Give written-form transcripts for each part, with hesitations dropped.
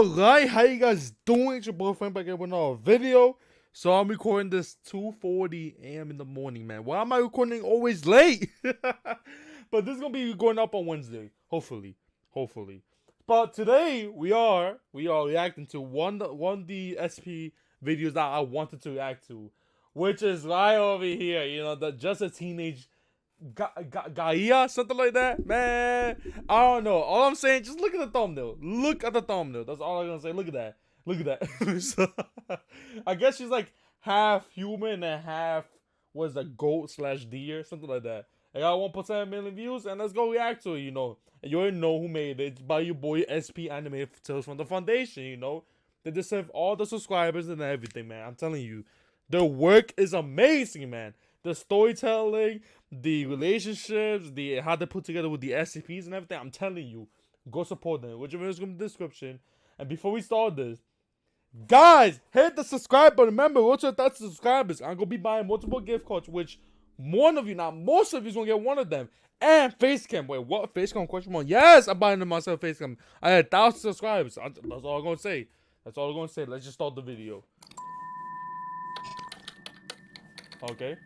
Alright, how you guys doing? It's your boyfriend back here with another video. So I'm recording this 2:40 a.m. in the morning, man. Why am I recording always late? But this is gonna be going up on Wednesday, hopefully. But today we are reacting to one of the SP videos that I wanted to react to, which is right over here. You know, just a teenage Gaea, something like that, man. I don't know. All I'm saying, just look at the thumbnail. Look at the thumbnail. That's all I'm gonna say. Look at that. Look at that. So, I guess she's like half human and half was a goat / deer, something like that. I got 1.7 million views, and let's go react to it. You know, and you already know who made it. It's by your boy SP Animated Tales from the Foundation. You know, they deserve all the subscribers and everything, man. I'm telling you, their work is amazing, man. The storytelling, the relationships, the how they put together with the SCPs and everything. I'm telling you, go support them. Which is in the description. And before we start this, guys, hit the subscribe button. Remember, what's your 1,000 subscribers? I'm gonna be buying multiple gift cards, which one of you, not most of you, is gonna get one of them. And face cam. Wait, what? Face cam? Question mark. Yes, I'm buying them myself. Face cam. I had 1,000 subscribers. That's all I'm gonna say. That's all I'm gonna say. Let's just start the video. Okay.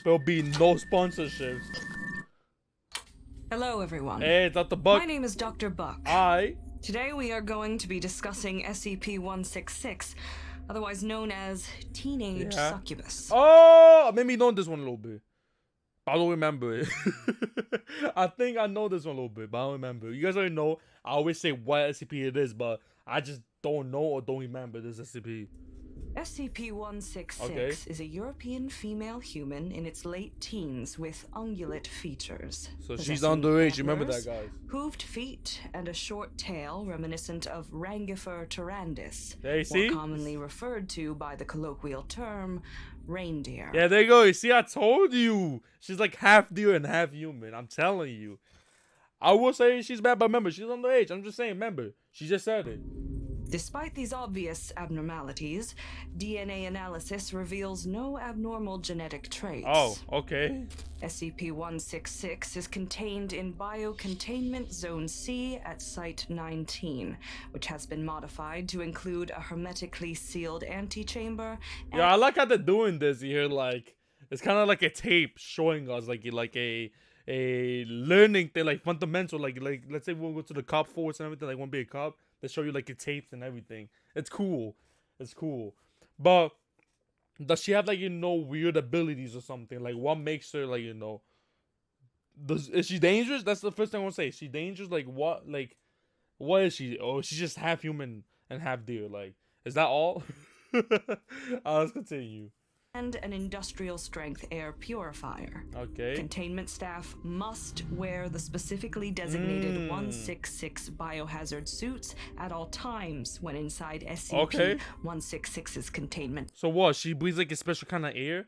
There'll be no sponsorships. Hello, everyone. Hey, Dr. Buck. My name is Dr. Buck. Hi. Today we are going to be discussing SCP-166, otherwise known as Teenage Succubus. Oh, I made me know this one a little bit. I don't remember it. I think I know this one a little bit, but I don't remember. You guys already know. I always say what SCP it is, but I just don't know or don't remember this SCP. SCP-166 is a European female human in its late teens with ungulate features. So she's underage, remember that, guys. Hooved feet and a short tail reminiscent of Rangifer tarandus, more commonly referred to by the colloquial term reindeer. Yeah, there you go. You see, I told you. She's like half deer and half human. I'm telling you. I will say she's bad, but remember, she's underage. I'm just saying, remember. She just said it. Despite these obvious abnormalities, DNA analysis reveals no abnormal genetic traits. Oh, okay. SCP-166 is contained in Biocontainment Zone C at Site 19, which has been modified to include a hermetically sealed antechamber. Yeah, I like how they're doing this here. Like, it's kind of like a tape showing us, like a learning thing, like fundamental. Like let's say we'll go to the cop force and everything. Like, one big cop. They show you like the tapes and everything. It's cool. It's cool. But does she have like, you know, weird abilities or something? Like, what makes her, like, you know, is she dangerous? That's the first thing I want to say. Is she dangerous? Like, what is she? Oh, she's just half human and half deer. Like, is that all? Let's continue. And an industrial strength air purifier. Okay. Containment staff must wear the specifically designated 166 biohazard suits at all times when inside SCP-166's containment. So what? She breathes like a special kind of air?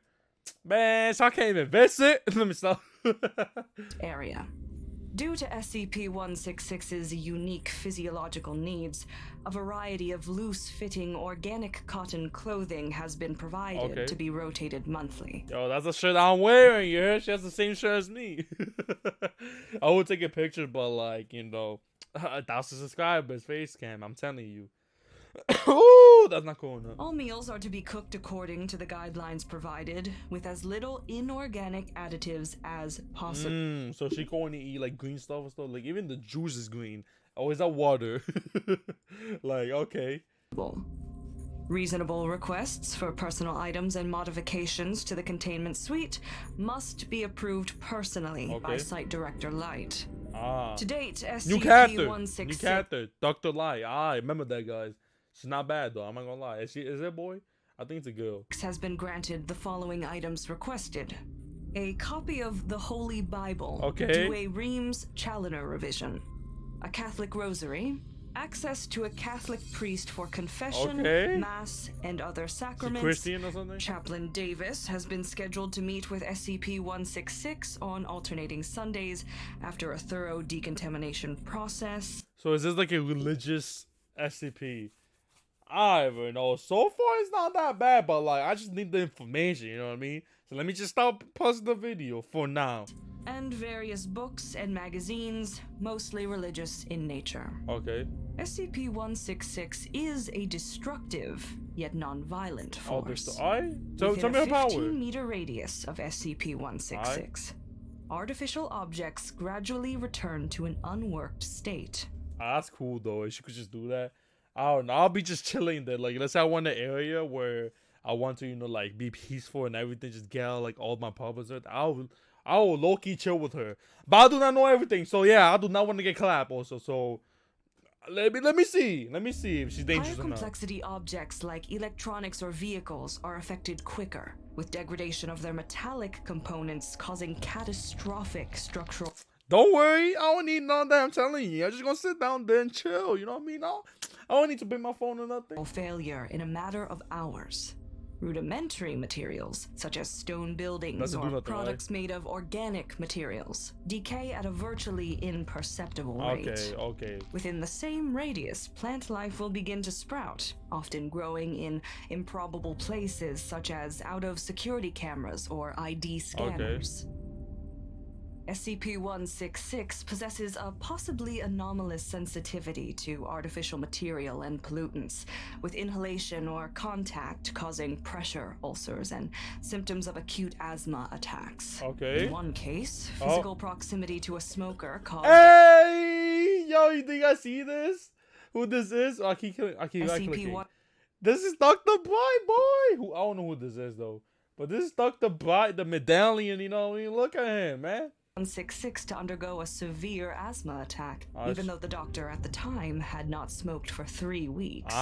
Man, so I can't even visit. Let me stop. Area. Due to SCP-166's unique physiological needs, a variety of loose-fitting organic cotton clothing has been provided to be rotated monthly. Yo, that's the shirt I'm wearing, you heard? She has the same shirt as me. I would take a picture, but like, you know, 1,000 subscribers, face cam, I'm telling you. Ooh, that's not cool enough. All meals are to be cooked according to the guidelines provided, with as little inorganic additives as possible. So she can only eat like green stuff and stuff. Like, even the juice is green. Oh, is that water? Like, okay. Reasonable requests for personal items and modifications to the containment suite must be approved personally by Site Director Light. To date, SCP-166... New character, Dr. Light. I remember that, guys. She's not bad, though. I'm not gonna lie. Is it a boy? I think it's a girl. Has been granted the following items requested. A copy of the Holy Bible to a Reims Challoner revision. A Catholic rosary. Access to a Catholic priest for confession, mass, and other sacraments. Christian or something? Chaplain Davis has been scheduled to meet with SCP-166 on alternating Sundays after a thorough decontamination process. So is this like a religious SCP? I don't know. So far, it's not that bad, but like, I just need the information, you know what I mean? So let me just stop pausing the video for now. and various books and magazines, mostly religious in nature. Okay. SCP-166 is a destructive, yet non-violent force. Tell me her power. Within a 15-meter radius of SCP-166, artificial objects gradually return to an unworked state. That's cool though. If she could just do that, I don't know. I'll be just chilling there. Like, let's say I want an area where I want to, you know, like be peaceful and everything. Just get out like all my problems. I will low key chill with her. But I do not know everything. So yeah, I do not want to get clapped also. So let me see if she's dangerous Higher or not. complexity objects like electronics or vehicles are affected quicker, with degradation of their metallic components causing catastrophic structural. Don't worry, I don't need none of that. I'm telling you, I'm just gonna sit down there and chill. You know what I mean? I don't need to bring my phone or nothing. Failure in a matter of hours. Rudimentary materials, such as stone buildings or products made of organic materials, decay at a virtually imperceptible rate. Okay. Within the same radius, plant life will begin to sprout, often growing in improbable places such as out of security cameras or ID scanners. SCP-166 possesses a possibly anomalous sensitivity to artificial material and pollutants, with inhalation or contact causing pressure ulcers and symptoms of acute asthma attacks. In one case, physical proximity to a smoker caused... Hey! Yo, you think I see this? Who this is? Oh, I keep clicking. This is Dr. Bright, boy! I don't know who this is, though. But this is Dr. Bright, the medallion, you know what I mean? Look at him, man. 166 to undergo a severe asthma attack, even though the doctor at the time had not smoked for 3 weeks.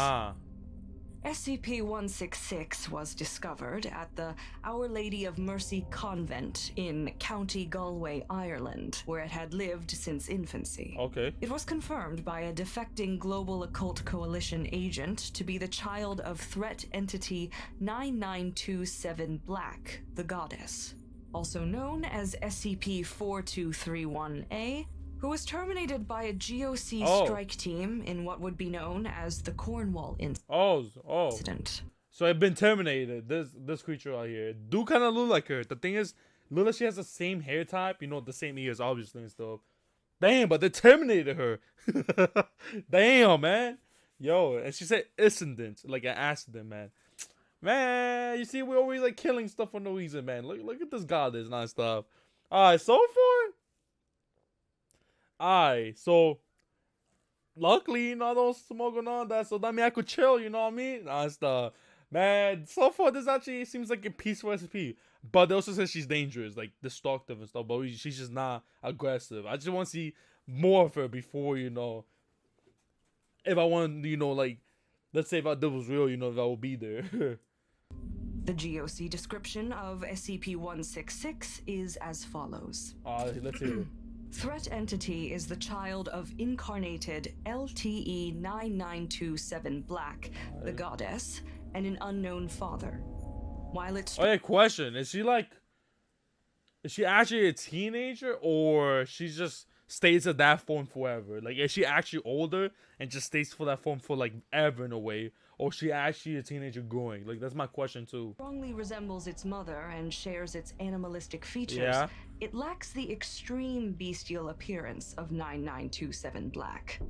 SCP-166 was discovered at the Our Lady of Mercy Convent in County Galway, Ireland, where it had lived since infancy. It was confirmed by a defecting Global Occult Coalition agent to be the child of threat entity 9927 Black, the Goddess, also known as SCP-4231-A, who was terminated by a GOC strike team in what would be known as the Cornwall incident. So it been terminated. This creature out here do kind of look like her. The thing is, look like she has the same hair type, you know, the same ears, obviously, and stuff. Damn, but they terminated her. Damn, man. Yo, and she said incident, like an accident, man. Man, you see, we're always like killing stuff for no reason, man. Look at this goddess and stuff. Alright, so luckily, you know, I don't smoke and all that, so that means I could chill, you know what I mean? And stuff. Man, so far this actually seems like a peaceful SCP. But they also say she's dangerous, like destructive and stuff, but she's just not aggressive. I just want to see more of her before, you know, if I want, you know, like, let's say if I did was real, you know, if I would be there. The GOC description of SCP-166 is as follows. Let's hear it. Threat entity is the child of incarnated LTE-9927 Black, the Goddess, and an unknown father. While it's... question. Is she actually a teenager, or she just stays at that form forever? Like, is she actually older and just stays for that form for like ever in a way, or is she actually a teenager growing? Like, that's my question too. Strongly resembles its mother and shares its animalistic features. It lacks the extreme bestial appearance of 9927 Black.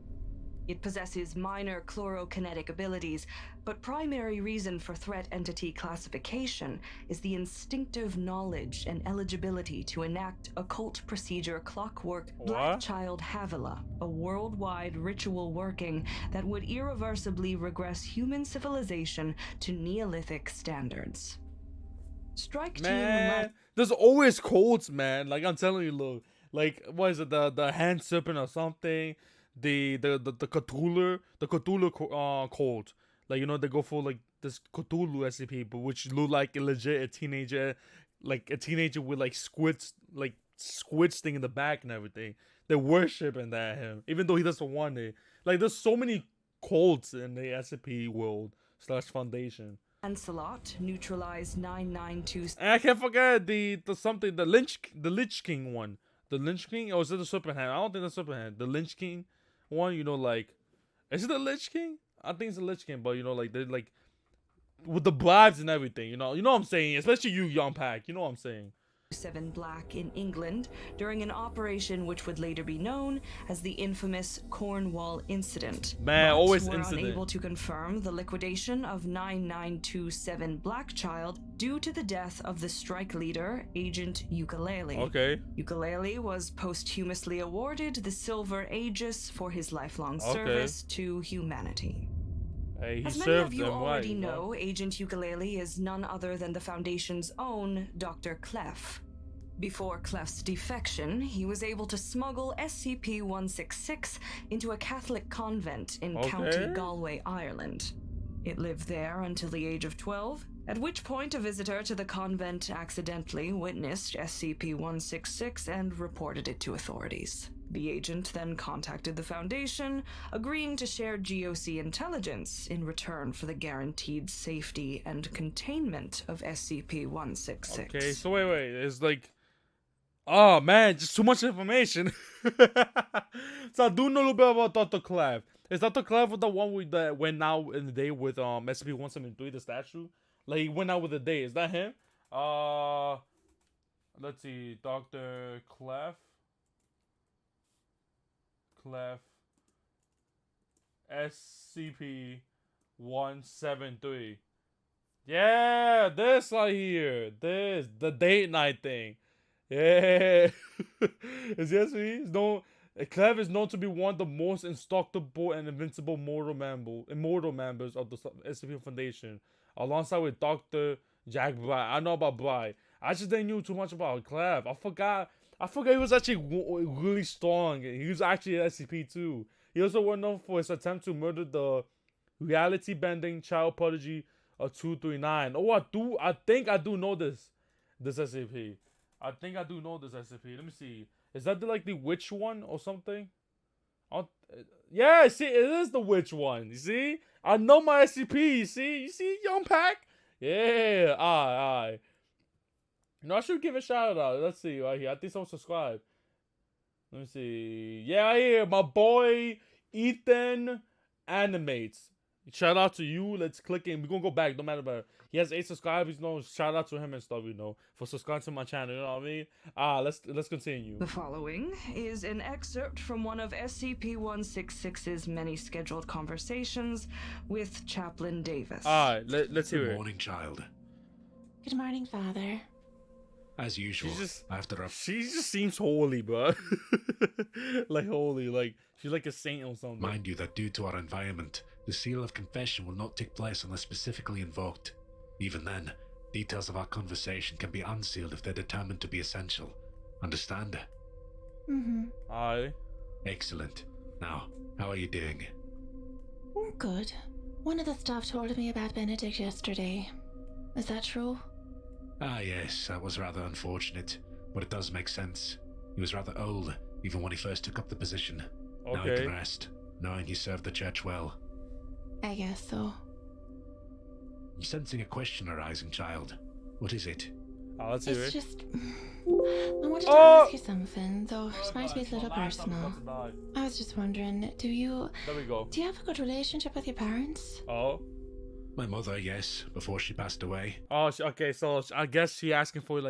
It possesses minor chlorokinetic abilities, but primary reason for threat entity classification is the instinctive knowledge and eligibility to enact occult procedure Clockwork Black Child Havila, a worldwide ritual working that would irreversibly regress human civilization to Neolithic standards. Strike team. There's always codes, man. Like, I'm telling you, look. Like, what is it? The hand serpent or something? The Cthulhu, code. Like, you know, they go for like this Cthulhu SCP, but which look like a legit teenager, like a teenager with like squids thing in the back and everything. They're worshiping that him, even though he doesn't want it. Like, there's so many cults in the SCP world / Foundation. Lancelot neutralized 992. And I can't forget the Lich King one. The Lynch King, or is it the Serpent Hand? I don't think that's Serpent Hand. The Lynch King one, you know, like, is it the Lich King? I think it's the Lich King, but you know, like, they're like with the bribes and everything, you know what I'm saying? Especially you, Young Pack, you know what I'm saying? 7 Black in England during an operation which would later be known as the infamous Cornwall Incident. Man, but always were incident. unable to confirm the liquidation of 9927 Black Child due to the death of the strike leader, Agent Ukulele. Okay. Ukulele was posthumously awarded the Silver Aegis for his lifelong service to humanity. Hey, As many of you already know, Agent Ukulele is none other than the Foundation's own Dr. Clef. Before Clef's defection, he was able to smuggle SCP-166 into a Catholic convent in County Galway, Ireland. It lived there until the age of 12, at which point a visitor to the convent accidentally witnessed SCP-166 and reported it to authorities. The agent then contacted the Foundation, agreeing to share GOC intelligence in return for the guaranteed safety and containment of SCP-166. Okay, so wait, it's like, oh man, just too much information. So I do know a little bit about Dr. Clef. Is Dr. Clef the one that went out in the day with SCP-173, the statue? Like, he went out with the day. Is that him? Let's see, Dr. Clef SCP-173. Yeah, this right here. This, the date night thing. Yeah. Is yes me? Clef is known to be one of the most indestructible and invincible immortal members of the SCP Foundation, alongside with Dr. Jack Bly. I know about Bly. I just didn't know too much about Clef. I forgot he was actually really strong. He was actually an SCP too. He also was known for his attempt to murder the reality-bending child prodigy of 239. Oh, I think I do know this SCP. I think I do know this SCP. Let me see. Is that the witch one or something? Yeah, see, it is the witch one. You see? I know my SCP. You see, Young Pack? Yeah, alright. No, I should give a shout out. Let's see right here. I think someone subscribed. Let me see. Yeah, right here, my boy Ethan Animates. Shout out to you. Let's click in. We're gonna go back. No matter what. He has 8 subscribers. Shout out to him and stuff. For subscribing to my channel. You know what I mean? Let's continue. The following is an excerpt from one of SCP-166's many scheduled conversations with Chaplain Davis. Let's hear it. Good morning, child. Good morning, Father. As usual, she just seems holy, bro. Like holy, like she's like a saint or something. Mind you that due to our environment, the seal of confession will not take place unless specifically invoked. Even then, details of our conversation can be unsealed if they're determined to be essential. Understand? Mm-hmm. Aye. Excellent. Now, how are you doing? Good. One of the staff told me about Benedict yesterday. Is that true? Ah yes, that was rather unfortunate, but it does make sense. He was rather old, even when he first took up the position. Okay. Now he can rest, knowing he served the church well. I guess so. I'm sensing a question arising, child. What is it? Let's hear it. It's just... I wanted to ask you something, though it might be a little personal. I was just wondering, There we go. do you have a good relationship with your parents? Oh. My mother, yes, before she passed away. Oh, okay. So I guess she asking for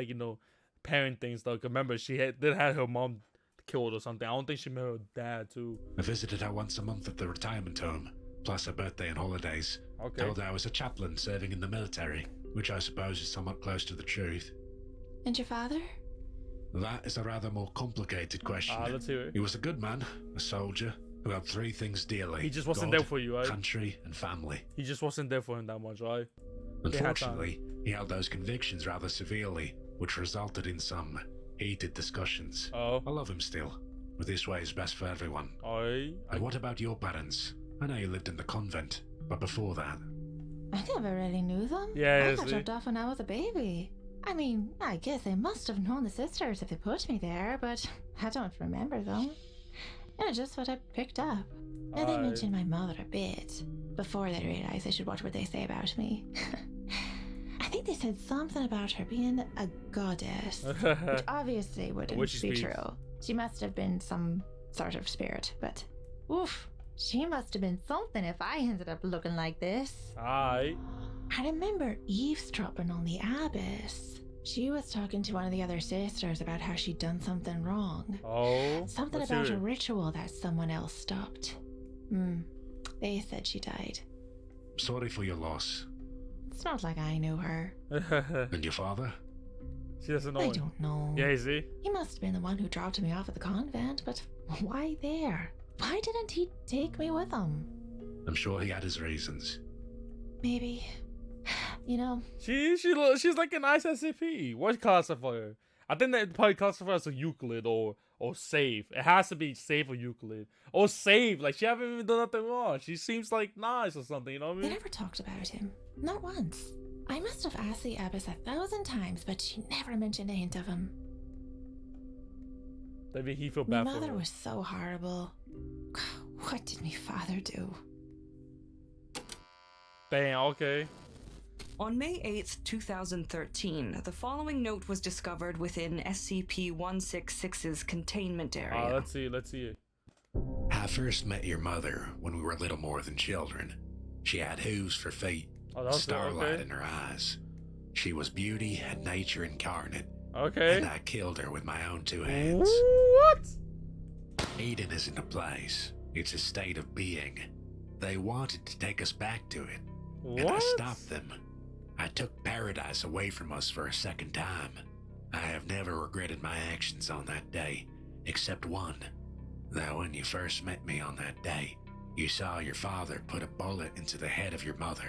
parent things though. Remember, she did have her mom killed or something. I don't think she met her dad too. I visited her once a month at the retirement home, plus her birthday and holidays. Okay. Told her I was a chaplain serving in the military, which I suppose is somewhat close to the truth. And your father? That is a rather more complicated question. Let's hear it. He was a good man, a soldier, who held 3 things dearly. He just wasn't God, there for you, right? Country and family. He just wasn't there for him that much, right? Unfortunately, he held those convictions rather severely, which resulted in some heated discussions. Oh. I love him still, but this way is best for everyone. And what about your parents? I know you lived in the convent, but before that... I never really knew them. Yeah, I got dropped off when I was a baby. I mean, I guess they must have known the sisters if they put me there, but I don't remember them. Just what I picked up. And they mentioned my mother a bit, before they realized they should watch what they say about me. I think they said something about her being a goddess, which obviously wouldn't be true. She must have been some sort of spirit, but oof, she must have been something if I ended up looking like this. Aye. I remember eavesdropping on the abbess. She was talking to one of the other sisters about how she'd done something wrong. Oh. Something about a ritual that someone else stopped. They said she died. Sorry for your loss. It's not like I knew her. And your father? She doesn't know. I don't know. Yeah, is he? He must have been the one who dropped me off at the convent, but why there? Why didn't he take me with him? I'm sure he had his reasons. Maybe. You know, she's like a nice SCP. What classify her? I think they probably classify her as a Euclid or safe. It has to be safe or Euclid or safe. Like she haven't even done nothing wrong. She seems like nice or something. You know what I mean? They never talked about him. Not once. I must have asked the abbess 1,000 times, but she never mentioned a hint of him. Maybe he feel bad my for mother her. was so horrible. What did my father do? Damn. Okay. On May 8th, 2013, the following note was discovered within SCP-166's containment area. Let's see it. I first met your mother when we were little more than children. She had hooves for feet, starlight in her eyes. She was beauty and nature incarnate. Okay. And I killed her with my own 2 hands. What? Eden isn't a place. It's a state of being. They wanted to take us back to it. What? And I stopped them. I took paradise away from us for a second time. I have never regretted my actions on that day, except one. That when you first met me on that day, you saw your father put a bullet into the head of your mother.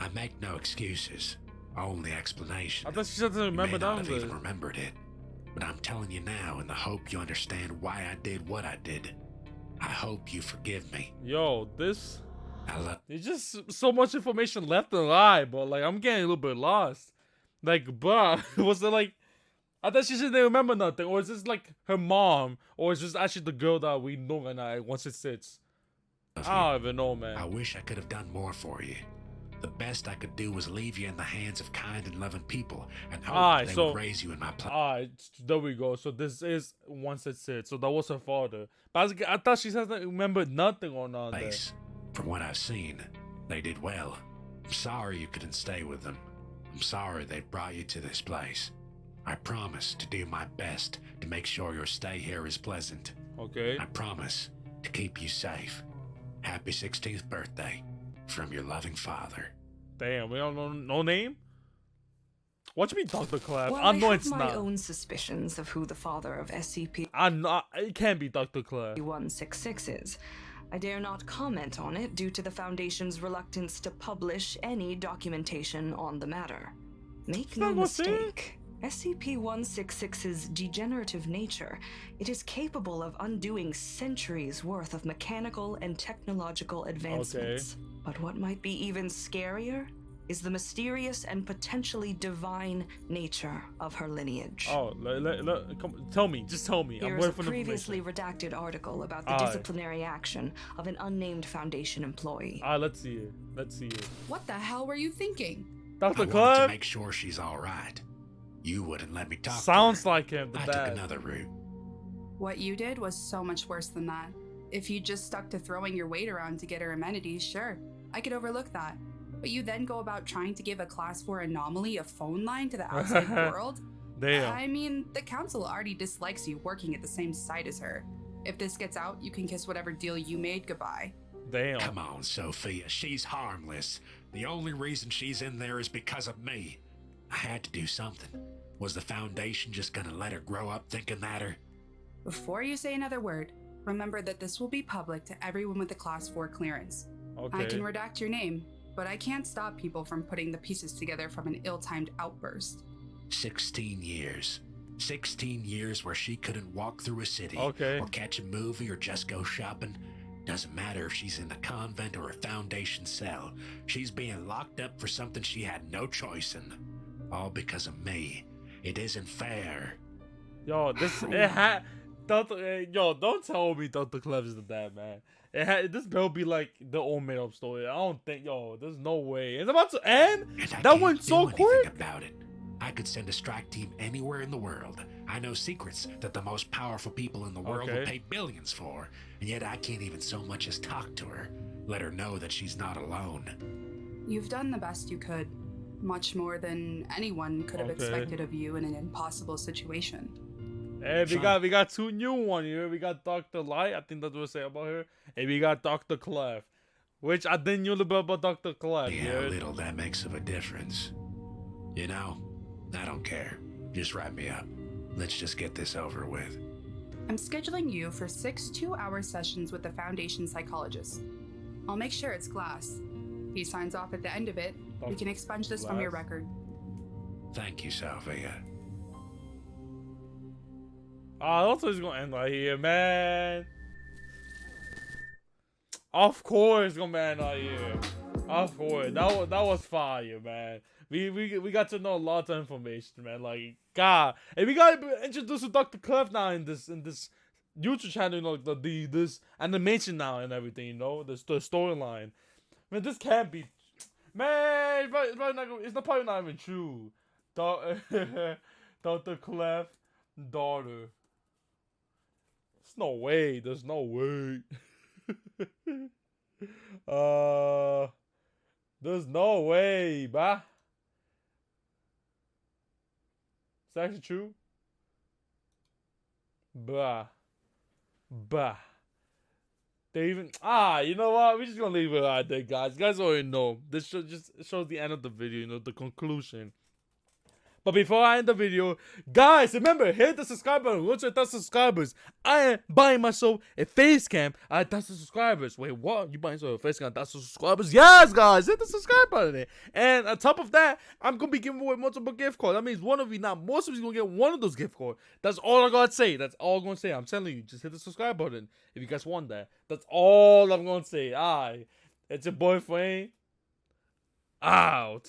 I make no excuses, only explanation. I thought she doesn't remember that. You may not have even remembered it, but I'm telling you now in the hope you understand why I did what I did. I hope you forgive me. Yo, there's just so much information left and right, but like I'm getting a little bit lost. Like, bruh, was it like I thought she didn't remember nothing, or is this like her mom, or is this actually the girl that we know and I once it sits? I don't even know, man. I wish I could have done more for you. The best I could do was leave you in the hands of kind and loving people, and hope they would raise you in my place. Alright, there we go. So this is once it sits. So that was her father. But I thought she hasn't remembered nothing or none. From what I've seen, they did well. I'm sorry you couldn't stay with them. I'm sorry they brought you to this place. I promise to do my best to make sure your stay here is pleasant. Okay. I promise to keep you safe. Happy 16th birthday from your loving father. Damn, we don't know no name? What you mean, Dr. Clapp? Well, I know have it's my not. own suspicions of who the father of SCP it can't be Dr. Clapp. 166 is. I dare not comment on it due to the Foundation's reluctance to publish any documentation on the matter. Make no mistake, SCP-166's degenerative nature, it is capable of undoing centuries worth of mechanical and technological advancements. Okay. But what might be even scarier is the mysterious and potentially divine nature of her lineage. Oh, come, tell me. Just tell me. Here's a previously redacted article about the disciplinary action of an unnamed Foundation employee. Let's see it. Let's see it. What the hell were you thinking? Dr. I wanted Clapp? to make sure she's all right. You wouldn't let me talk Sounds to her. like him, the I dad. took another route. What you did was so much worse than that. If you just stuck to throwing your weight around to get her amenities, sure, I could overlook that. But you then go about trying to give a Class 4 anomaly a phone line to the outside world? Damn. I mean, the council already dislikes you working at the same site as her. If this gets out, you can kiss whatever deal you made goodbye. Damn. Come on, Sophia. She's harmless. The only reason she's in there is because of me. I had to do something. Was the Foundation just gonna let her grow up thinking that her? Before you say another word, remember that this will be public to everyone with a Class 4 clearance. Okay. I can redact your name, but I can't stop people from putting the pieces together from an ill-timed outburst. 16 years. 16 years where she couldn't walk through a city, or catch a movie, or just go shopping. Doesn't matter if she's in a convent or a Foundation cell. She's being locked up for something she had no choice in. All because of me. It isn't fair. Yo, don't tell me Dr. Clapp is the dad, man. This better be like the old made up story. I don't think, there's no way. It's about to end? That went so quick? About it. I could send a strike team anywhere in the world. I know secrets that the most powerful people in the world will pay billions for, and yet I can't even so much as talk to her. Let her know that she's not alone. You've done the best you could. Much more than anyone could have expected of you in an impossible situation. Hey, we got 2 new ones here. We got Dr. Light, I think that's what I say about her. And we got Dr. Clef. Which I didn't know about Dr. Clef. Yeah, how little that makes of a difference. You know, I don't care. Just wrap me up. Let's just get this over with. I'm scheduling you for 6 2-hour sessions with the Foundation psychologist. I'll make sure it's Glass. He signs off at the end of it. We can expunge this from your record. Thank you, Salvia. I don't think it's gonna end right here, man. Of course it's gonna end right here. Of course. That was fire, man. We got to know lots of information, man. Like, God. And we got introduced to Dr. Clef now in this YouTube channel, you know, this animation now and everything, you know, the storyline. Man, this can't be, man. It's probably not even true. Dr. Clef daughter. There's no way. There's no way. There's no way, bah. Is that actually true? Bah. They even you know what? We're just gonna leave it right there, guys. You guys already know. This just shows the end of the video, you know, the conclusion. But before I end the video, guys, remember, hit the subscribe button. Once you're 1,000 subscribers, I am buying myself a face cam at 1,000 subscribers. Wait, what? You buying yourself a face cam at 1,000 subscribers? Yes, guys, hit the subscribe button. And on top of that, I'm going to be giving away multiple gift cards. That means one of you, not most of you, going to get one of those gift cards. That's all I got to say. That's all I'm going to say. I'm telling you, just hit the subscribe button if you guys want that. That's all I'm going to say. Alright, it's your boy Frank. Out.